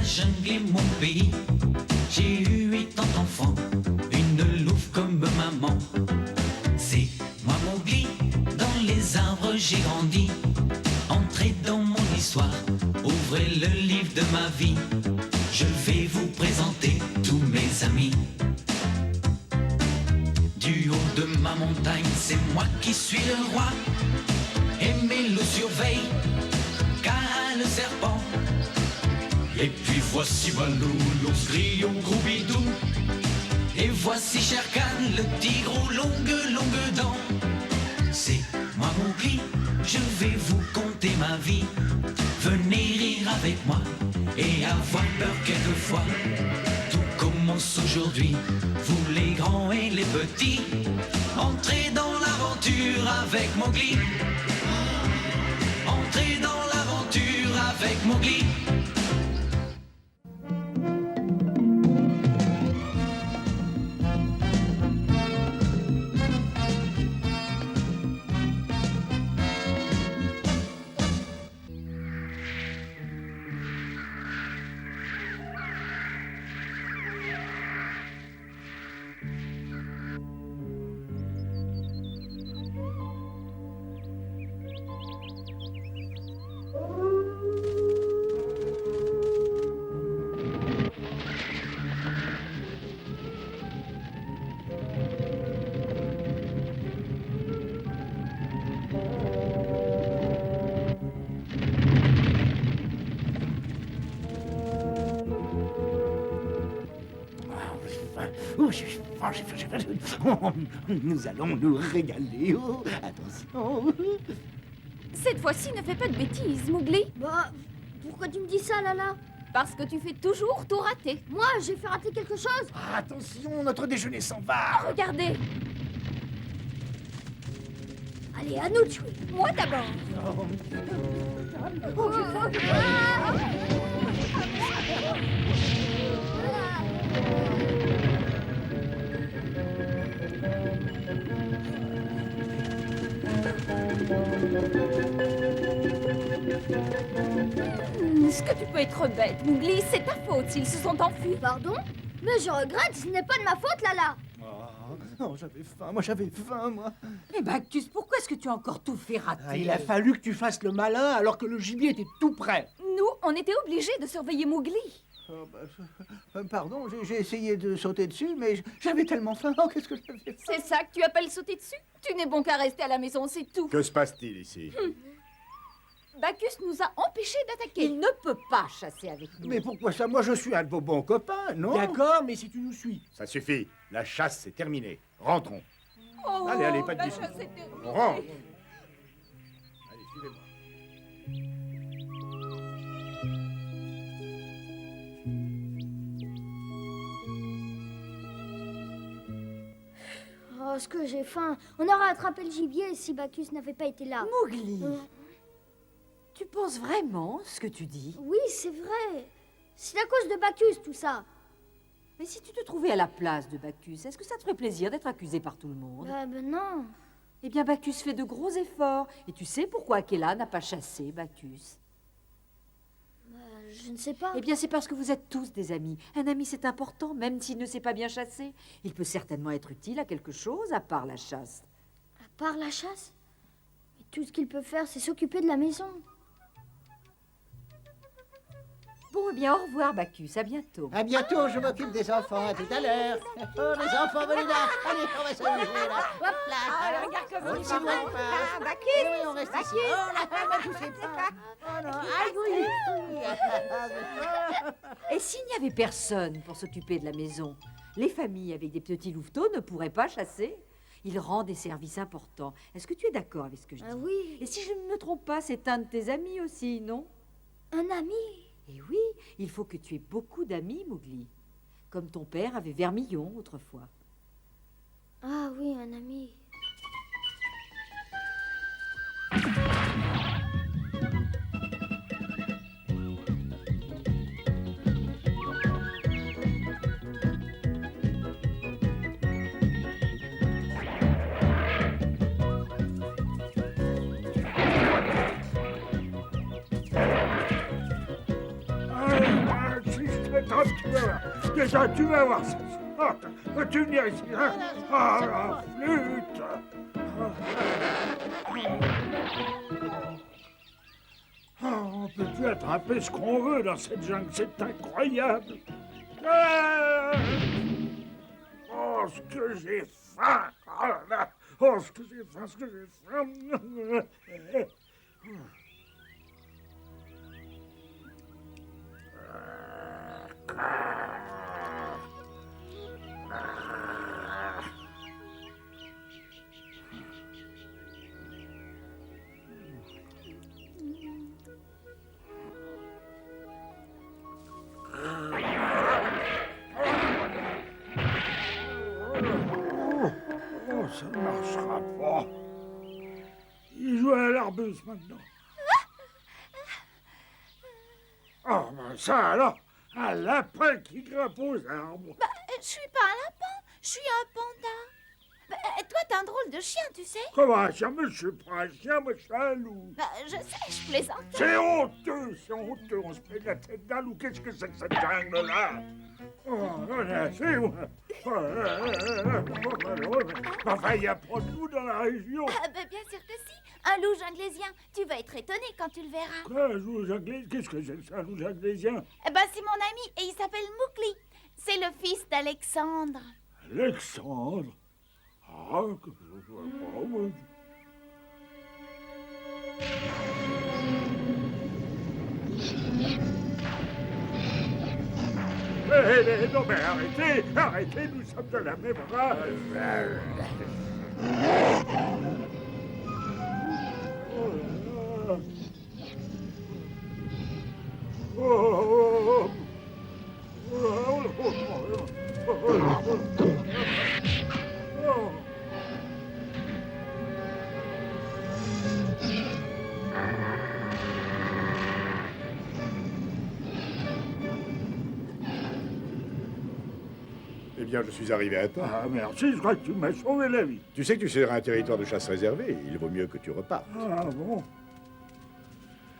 jungle est mon pays. J'ai eu 8 ans d'enfant, une louve comme maman. C'est moi Mowgli, dans les arbres j'ai grandi. Entrez dans mon histoire, ouvrez le livre de ma vie. Je vais vous présenter tous mes amis. Du haut de ma montagne, c'est moi qui suis le roi. Et mes loups surveillent, car le serpent. Et puis voici Balou, l'ours gris au gros bidou. Et voici Shere Khan, le tigre aux longues dents. C'est moi Mowgli, je vais vous conter ma vie. Venez rire avec moi et avoir peur quelquefois. Tout commence aujourd'hui, vous les grands et les petits. Entrez dans l'aventure avec Mowgli. Entrez dans l'aventure avec Mowgli. Oh, j'ai faim. Nous allons nous régaler. Oh, attention. Cette fois-ci, ne fais pas de bêtises, Mowgli. Bah, pourquoi tu me dis ça, Lala? Parce que tu fais toujours tout rater. Moi, j'ai fait rater quelque chose? Attention, notre déjeuner s'en va. Regardez, Allez, à nous de jouer. moi d'abord. Est-ce que tu peux être bête, Mowgli? C'est ta faute s'ils se sont enfuis. Pardon? Mais je regrette, ce n'est pas de ma faute, Lala. Oh, j'avais faim, moi. Eh Bacchus, pourquoi est-ce que tu as encore tout fait rater? Il a fallu que tu fasses le malin alors que le gibier était tout prêt. Nous, on était obligés de surveiller Mowgli. Pardon, j'ai essayé de sauter dessus, mais j'avais tellement faim. Oh, qu'est-ce que j'avais fait? C'est ça que tu appelles sauter dessus? Tu n'es bon qu'à rester à la maison, c'est tout. Que se passe-t-il ici? Bacchus nous a empêchés d'attaquer. Il ne peut pas chasser avec nous. Mais pourquoi ça? Moi, je suis un de vos bons copains, non? D'accord, mais si tu nous suis. Ça suffit. La chasse, c'est terminé. Rentrons. Oh, Allez, pas de la discussion. chasse est terminée. On rentre. Allez, suivez-moi. Oh, ce que j'ai faim. On aurait attrapé le gibier si Bacchus n'avait pas été là. Mowgli, tu penses vraiment ce que tu dis? Oui, c'est vrai. C'est à cause de Bacchus, tout ça. Mais si tu te trouvais à la place de Bacchus, est-ce que ça te ferait plaisir d'être accusé par tout le monde? Ben non. Eh bien, Bacchus fait de gros efforts. Et tu sais pourquoi Akela n'a pas chassé Bacchus? Je ne sais pas. Eh bien, c'est parce que vous êtes tous des amis. Un ami, c'est important, même s'il ne sait pas bien chasser. Il peut certainement être utile à quelque chose, à part la chasse. À part la chasse? Mais tout ce qu'il peut faire, c'est s'occuper de la maison. Bon, eh bien, au revoir, Bacchus. À bientôt. À bientôt, je m'occupe des enfants. À tout à l'heure. Oh, les enfants, venez là. Allez, on va s'amuser là. Hop là. Ah, regarde comme on il s'éloigne va. pas. Ah, Bacchus, Oui, on reste ici. Oh, la femme, ne touchez pas. Oh non, aïe, oui. Et s'il n'y avait personne pour s'occuper de la maison, les familles avec des petits louveteaux ne pourraient pas chasser. Ils rendent des services importants. Est-ce que tu es d'accord avec ce que je dis? Ah oui. Et si je ne me trompe pas, c'est un de tes amis aussi, non? Un ami? Et oui, il faut que tu aies beaucoup d'amis, Mowgli. Comme ton père avait Vermillon autrefois. Ah oui, un ami. Déjà, tu vas voir ça. Peux-tu venir ici, hein? Ah, la flûte. On peut plus attraper ce qu'on veut dans cette jungle, c'est incroyable. Ah, oh, ce que j'ai faim. Oh là là. Oh, ce que j'ai faim, ce que j'ai faim. Oh, ça ne marchera pas. Il joue à l'arbuste maintenant. Oh, ben ça alors, un lapin qui grimpe aux arbres. Je suis pas un lapin, je suis un panda. Toi, t'es un drôle de chien, tu sais. Comment un chien? Mais je suis pas un chien, moi je suis un loup. Je sais, je plaisante. C'est honteux, on se met la tête d'un loup. Qu'est-ce que c'est que cette jungle-là? Oh, on est assez, moi. Enfin, il y a pas de loup dans la région. Bien sûr que si. Un loup junglézien. Tu vas être étonné quand tu le verras. Quoi, un loup junglésien? Qu'est-ce que c'est que ça, un loup junglésien? C'est mon ami et il s'appelle Mowgli. C'est le fils d'Alexandre. Alexandre? Ah, que je vois pas, moi. Non mais arrêtez, nous sommes de la même race. Oh Eh bien, je suis arrivé à temps. Ah, merci, je crois que tu m'as sauvé la vie. Tu sais que tu seras un territoire de chasse réservé. Il vaut mieux que tu repartes. Ah bon?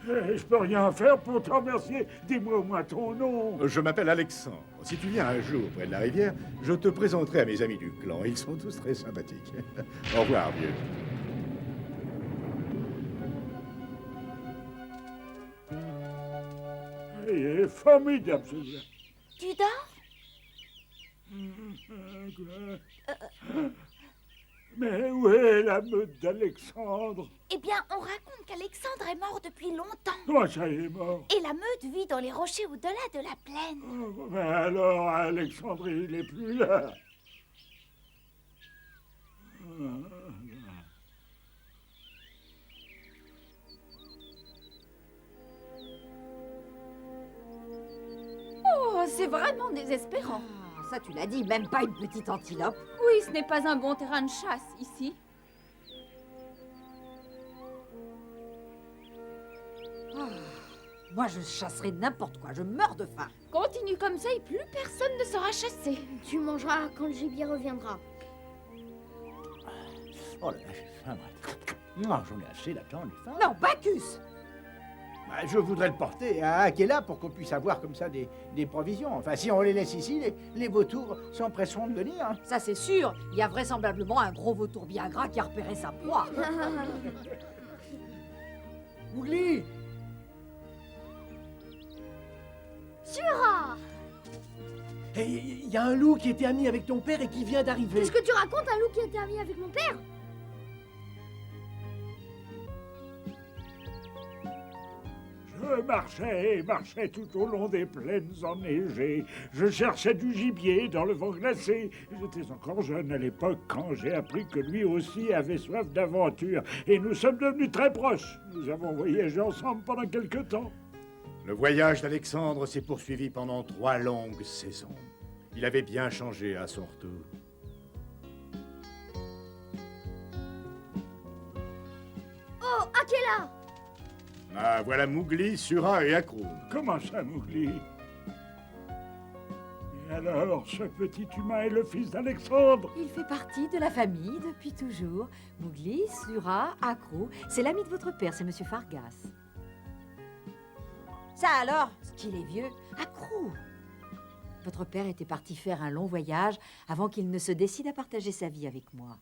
Je peux rien faire pour te remercier. Dis-moi au moins ton nom. Je m'appelle Alexandre. Si tu viens un jour près de la rivière, je te présenterai à mes amis du clan. Ils sont tous très sympathiques. Au revoir, vieux. Il est formidable, ce gars. Tu dors? Mais où est la meute d'Alexandre? Eh bien, on raconte qu'Alexandre est mort depuis longtemps. Comment ça, il est mort? Et la meute vit dans les rochers au-delà de la plaine. Oh, mais alors, Alexandre, il est plus là. Oh, c'est vraiment désespérant. Ah, ça, tu l'as dit, même pas une petite antilope. Oui, ce n'est pas un bon terrain de chasse, ici. Ah, moi, je chasserai n'importe quoi, je meurs de faim. Continue comme ça et plus personne ne sera chassé. Tu mangeras quand le gibier reviendra. Oh là là, j'ai faim, moi. Non, j'en ai assez d'attendre, j'ai faim. Non, Bacchus! Bah, je voudrais le porter à Akela pour qu'on puisse avoir comme ça des provisions. Enfin, si on les laisse ici, les vautours s'empresseront de venir. Ça, c'est sûr, il y a vraisemblablement un gros vautour bien gras qui a repéré sa proie. Mowgli! Sura! Il y a un loup qui était ami avec ton père et qui vient d'arriver. Qu'est-ce que tu racontes, un loup qui était ami avec mon père? Je marchais et marchais tout au long des plaines enneigées. Je cherchais du gibier dans le vent glacé. J'étais encore jeune à l'époque quand j'ai appris que lui aussi avait soif d'aventure. Et nous sommes devenus très proches. Nous avons voyagé ensemble pendant quelque temps. Le voyage d'Alexandre s'est poursuivi pendant 3 longues saisons. Il avait bien changé à son retour. Oh, Akela! Ah, voilà Mowgli, Sura et Akru. Comment ça, Mowgli? Et alors, ce petit humain est le fils d'Alexandre? Il fait partie de la famille depuis toujours. Mowgli, Sura, Akru, c'est l'ami de votre père, c'est Monsieur Fargas. Ça alors, ce qu'il est vieux, Akru. Votre père était parti faire un long voyage avant qu'il ne se décide à partager sa vie avec moi.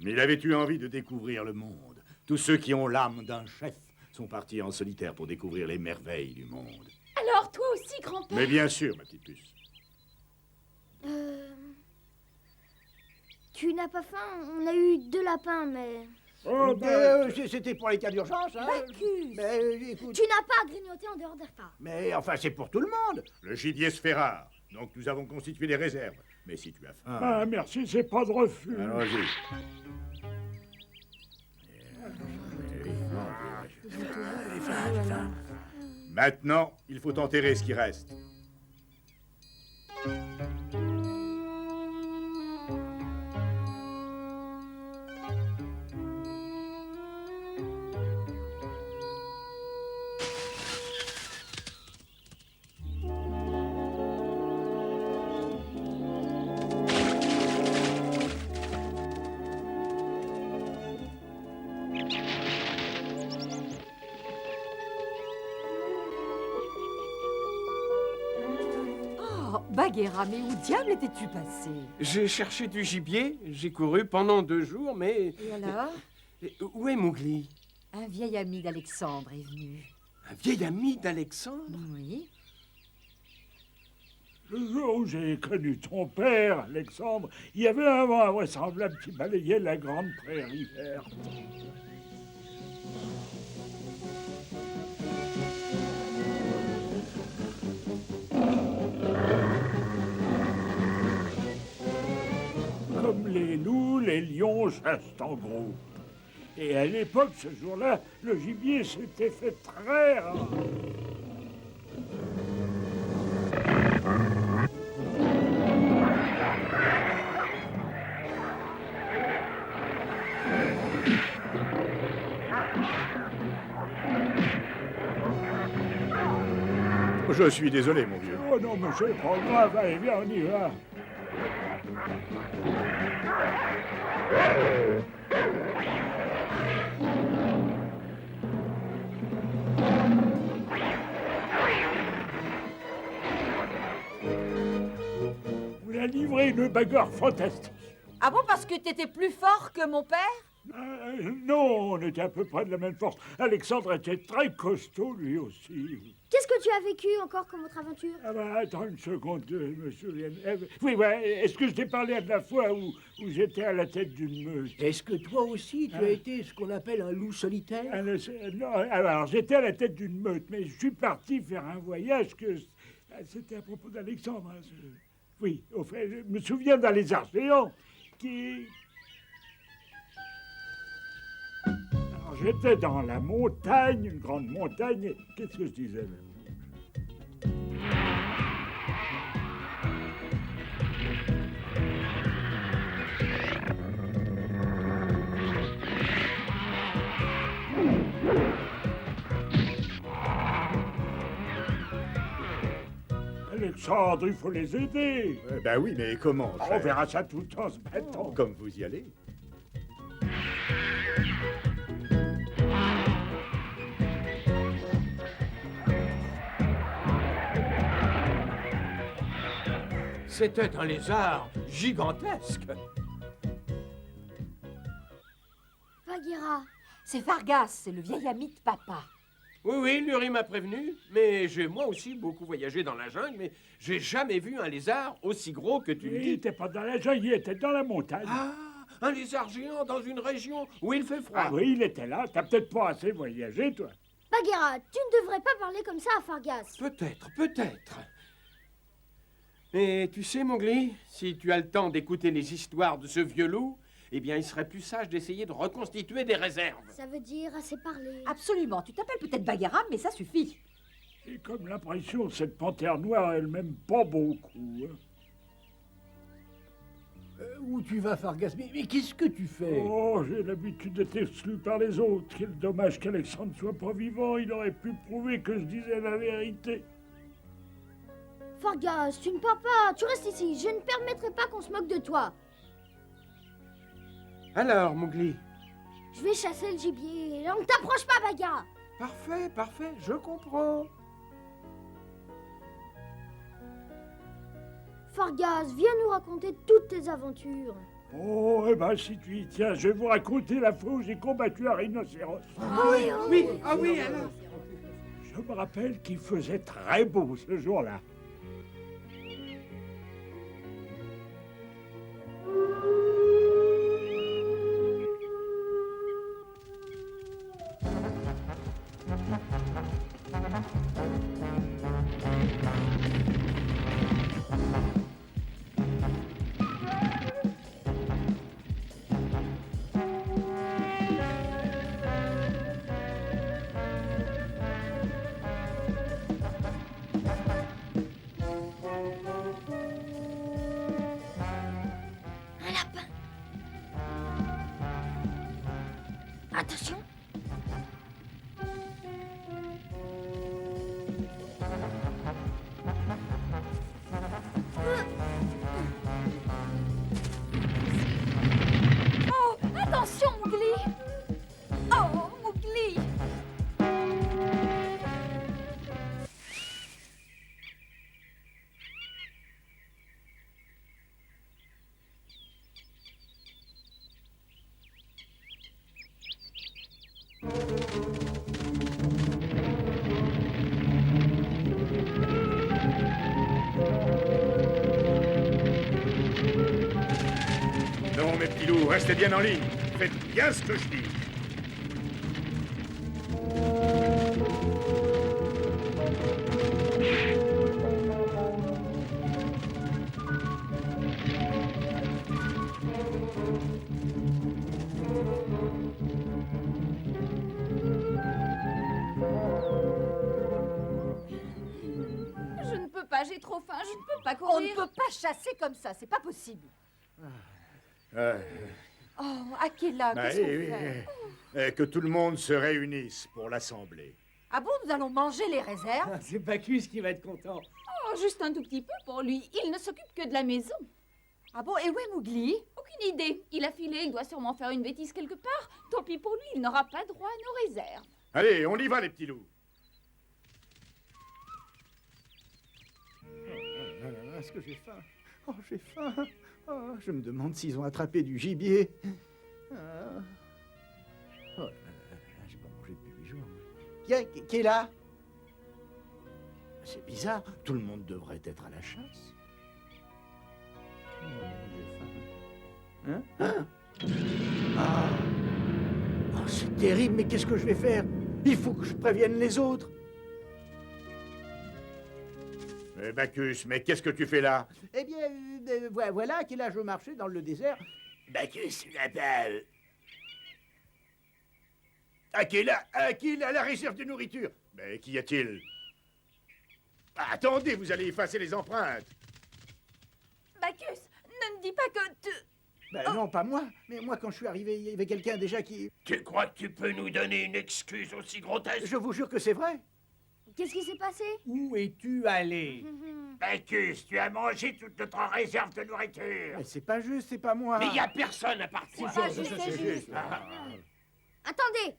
Mais il avait eu envie de découvrir le monde. Tous ceux qui ont l'âme d'un chef sont partis en solitaire pour découvrir les merveilles du monde. Alors, toi aussi, grand-père? Mais bien sûr, ma petite puce. Tu n'as pas faim? On a eu 2 lapins, mais... Oh, ben, C'était pour les cas d'urgence, hein. Bacchus! Mais écoute, Tu n'as pas à grignoter en dehors des repas. mais enfin, c'est pour tout le monde. Le gibier se fait rare, donc nous avons constitué des réserves. Mais si tu as faim... ah, merci, c'est pas de refus. Allons-y. Maintenant, il faut enterrer ce qui reste. Oh, Bagheera, mais où diable étais-tu passé? J'ai cherché du gibier, j'ai couru pendant 2 jours, mais... Et alors? Où est Mowgli? Un vieil ami d'Alexandre est venu. Un vieil ami d'Alexandre? Oui. Le jour où j'ai connu ton père, Alexandre, il y avait un vent invraisemblable qui balayait la grande prairie verte. Comme les loups, les lions chassent en groupe. Et à l'époque, ce jour-là, le gibier s'était fait très rare. Je suis désolé, mon vieux. Oh non, mais c'est pas grave, allez, viens, on y va. On a livré une bagarre fantastique. Ah bon, parce que t'étais plus fort que mon père? Non, on était à peu près de la même force. Alexandre était très costaud, lui aussi. Qu'est-ce que tu as vécu encore comme autre aventure? Ah bah, attends une seconde, je me souviens. Oui, ouais, est-ce que je t'ai parlé de la fois où j'étais à la tête d'une meute? Est-ce que toi aussi, tu as été ce qu'on appelle un loup solitaire? Non, alors j'étais à la tête d'une meute, mais je suis parti faire un voyage que... C'était à propos d'Alexandre. Hein, oui, au fait, je me souviens d'un lézard géant qui... Alors j'étais dans la montagne, une grande montagne, et qu'est-ce que je disais là? Alexandre, il faut les aider. Ben oui, mais comment, On cher? verra ça tout en se battant. Comme vous y allez. C'était un lézard gigantesque. Bagheera. C'est Fargas, c'est le vieil ami de papa. Oui, oui, Luri m'a prévenu, mais j'ai moi aussi beaucoup voyagé dans la jungle, mais j'ai jamais vu un lézard aussi gros que tu le Il dis. n'était pas dans la jungle, il était dans la montagne. Ah, un lézard géant dans une région où il fait froid. Ah oui, il était là. T'as peut-être pas assez voyagé, toi. Bagheera, tu ne devrais pas parler comme ça à Fargas. Peut-être, peut-être. Mais tu sais, Mowgli, si tu as le temps d'écouter les histoires de ce vieux loup, eh bien, il serait plus sage d'essayer de reconstituer des réserves. Ça veut dire assez parler. Absolument, tu t'appelles peut-être Bagheera, mais ça suffit. J'ai comme l'impression que cette panthère noire, elle m'aime pas beaucoup. Hein. Où tu vas, Fargas? Mais qu'est-ce que tu fais? Oh, j'ai l'habitude d'être exclu par les autres. Quel dommage qu'Alexandre soit pas vivant. Il aurait pu prouver que je disais la vérité. Fargas, tu ne pars pas. Tu restes ici. Je ne permettrai pas qu'on se moque de toi. Alors, Mowgli? Je vais chasser le gibier. On ne t'approche pas, Bagheera. Parfait, parfait, je comprends. Fargas, viens nous raconter toutes tes aventures. Oh, eh ben, si tu y tiens, je vais vous raconter la fois où j'ai combattu un rhinocéros. Oui, alors. Je me rappelle qu'il faisait très beau ce jour-là. Un lapin. Attention. Oh, attention, Mowgli. Oh, Mowgli. Non, mes petits loups, restez bien en ligne. Faites bien ce que je dis. Je ne peux pas, j'ai trop faim, je ne peux pas On courir. ne peut pas chasser comme ça, c'est pas possible. Oh, Akela, Bah, qu'est-ce qu'on fait que tout le monde se réunisse pour l'assemblée. Ah bon, nous allons manger les réserves? Ah, c'est Bacchus qui va être content. Oh, juste un tout petit peu pour lui. Il ne s'occupe que de la maison. Ah bon, et où est Mowgli? Aucune idée. Il a filé, il doit sûrement faire une bêtise quelque part. Tant pis pour lui, il n'aura pas droit à nos réserves. Allez, on y va, les petits loups. Est-ce que j'ai faim? Oh, j'ai faim. Oh, je me demande s'ils ont attrapé du gibier. Ah. Oh là là, j'ai pas mangé depuis 8 jours. Qui est là? C'est bizarre, tout le monde devrait être à la chasse. Oh, j'ai faim. Hein? Ah. Oh, c'est terrible, mais qu'est-ce que je vais faire? Il faut que je prévienne les autres. Bacchus, mais qu'est-ce que tu fais là? Eh bien, voilà, qu'il a je marchais dans le désert. Bacchus, là-bas. Aquila, la réserve de nourriture. Mais qu'y a-t-il? Attendez, vous allez effacer les empreintes. Bacchus, ne me dis pas que tu... Ben non, pas moi. Mais moi, quand je suis arrivé, il y avait quelqu'un déjà qui... Tu crois que tu peux nous donner une excuse aussi grotesque? Je vous jure que c'est vrai. Qu'est-ce qui s'est passé? Où es-tu allé? Bacchus, tu as mangé toute notre réserve de nourriture. Mais c'est pas juste, c'est pas moi. Mais il n'y a personne à part toi. pas juste, c'est juste. Attendez.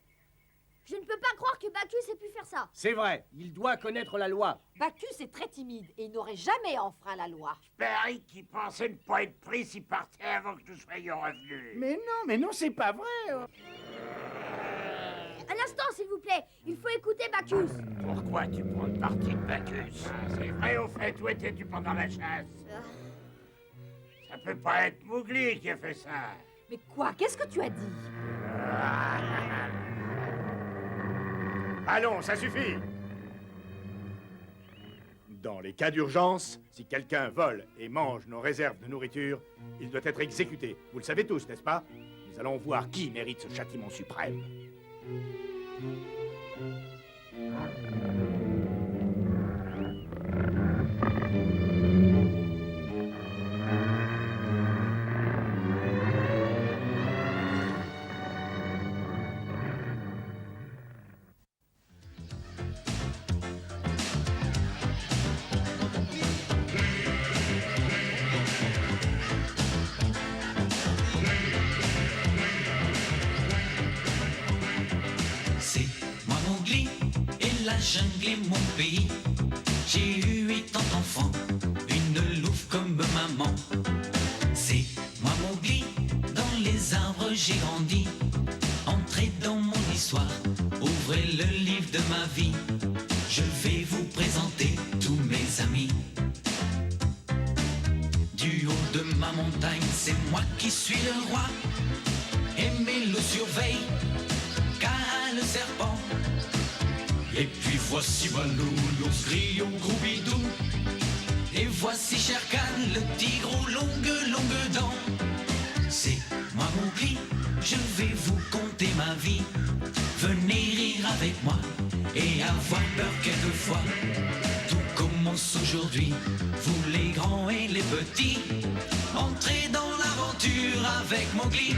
Je ne peux pas croire que Bacchus ait pu faire ça. C'est vrai, il doit connaître la loi. Bacchus est très timide et il n'aurait jamais enfreint la loi. Barry qui pensait ne pas être pris s'il partait avant que nous soyons revenus. Mais non, c'est pas vrai. Un instant, s'il vous plaît. Il faut écouter Bacchus. Pourquoi tu prends le parti de Bacchus? C'est vrai, au fait, où étais-tu pendant la chasse? Ça peut pas être Mowgli qui a fait ça. Mais quoi? Qu'est-ce que tu as dit? Allons, ça suffit. Dans les cas d'urgence, si quelqu'un vole et mange nos réserves de nourriture, il doit être exécuté. Vous le savez tous, n'est-ce pas? Nous allons voir qui mérite ce châtiment suprême. C'est moi Mowgli et la jungle est mon pays. J'ai eu 8 ans d'enfant, une louve comme maman. C'est moi Mowgli, dans les arbres j'ai grandi. Entrez dans mon histoire, ouvrez le livre de ma vie. Je vais vous présenter tous mes amis. Du haut de ma montagne, c'est moi qui suis le roi. Et mes loups surveillent, car le serpent. Et puis voici Balou, l'ours gris au gros bidou. Et voici Shere Khan, le tigre aux longues dents. C'est moi Mowgli, je vais vous conter ma vie. Venez rire avec moi et avoir peur quelquefois. Tout commence aujourd'hui, vous les grands et les petits. Entrez dans l'aventure avec Mowgli.